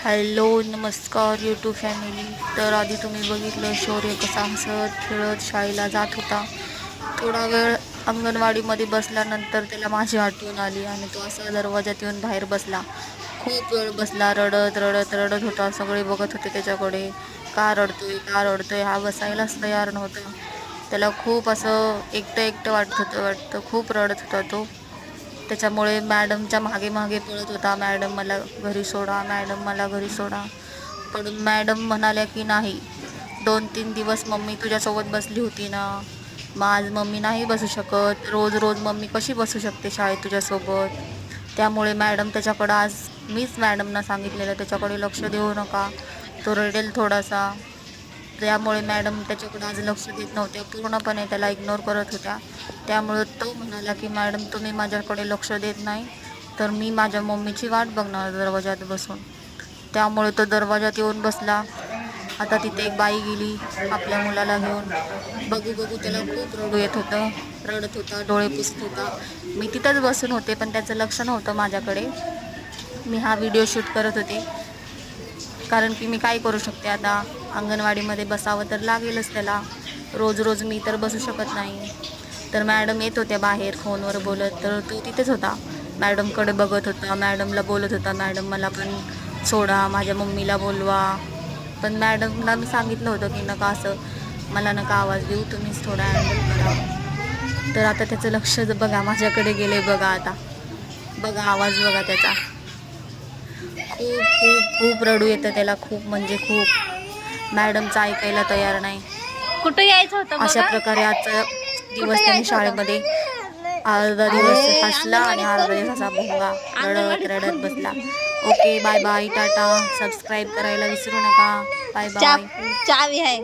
Hello नमस्कार YouTube family. तर आधी तुम्ही बघितलं शौर्य कसा हसत खेळत शाळेला जात होता. थोडा वेळ अंगणवाडीमध्ये बसल्यानंतर त्याला माझी आठवण आली आणि तो असा दरवाजात येऊन बाहेर बसला. खूप वेळ बसला, रडत रडत रडत होता. सगळे बघत होते त्याच्याकडे, का रडतोय का रडतोय. हा बसायलाच तयार नव्हता. त्याला खूप असं एकटं एकटं वाटतं खूप रडत होता तो. त्याच्यामुळे मॅडमच्या मागे मागे पळत होता, मॅडम मला घरी सोडा, मॅडम मला घरी सोडा. पण मॅडम म्हणाल्या की नाही, 2-3 दिवस मम्मी तुझ्यासोबत बसली होती ना, मग आज मम्मी नाही बसू शकत. रोज रोज मम्मी कशी बसू शकते शाळेत तुझ्यासोबत. त्यामुळे मॅडम त्याच्याकडं आज मीच मॅडमना सांगितलेलं त्याच्याकडे लक्ष देऊ नका, तो रडेल थोडासा. त्यामुळे मॅडम त्याच्याकडे आज लक्ष देत नव्हत्या, पूर्णपणे त्याला इग्नोर करत होत्या. त्यामुळे तो म्हणाला की मॅडम तुम्ही माझ्याकडे लक्ष देत नाही तर मी माझ्या मम्मीची वाट बघणार दरवाजात बसून. त्यामुळे तो दरवाजात येऊन बसला. आता तिथे एक बाई गेली आपल्या मुलाला घेऊन. बघू बघू त्याला खूप रडू येत होतं, रडत होता, डोळे पुसत होता. मी तिथंच बसून होते पण त्याचं लक्ष नव्हतं माझ्याकडे. मी हा व्हिडिओ शूट करत होते कारण की मी काय करू शकते आता. अंगणवाडीमध्ये बसावं तर लागेलच त्याला, रोज रोज मी तर बसू शकत नाही. तर मॅडम येत होत्या बाहेर फोनवर बोलत, तर तो तिथेच होता, मॅडमकडे बघत होता, मॅडमला बोलत होता, मॅडम मला पण सोडा, माझ्या मम्मीला बोलवा. पण मॅडमला मी सांगितलं होतं की नका असं, मला नका आवाज देऊ, तुम्हीच थोडा हँडल करा. तर आता त्याचं लक्ष बघा माझ्याकडे गेले बघा. आता बघा आवाज बघा त्याचा. खूप खूप खूप रडू येतं त्याला, खूप म्हणजे खूप. मॅडमचं ऐकायला तयार नाही. कुठं यायचं होतं? अशा प्रकारे आजचा दिवस त्यांनी शाळेमध्ये अर्धा दिवस हसला आणि अर्धा दिवस असा भोंगा रडत रडत बसला. Okay bye bye, tata. Subscribe करायला विसरू नका. Bye bye. चावी आहे.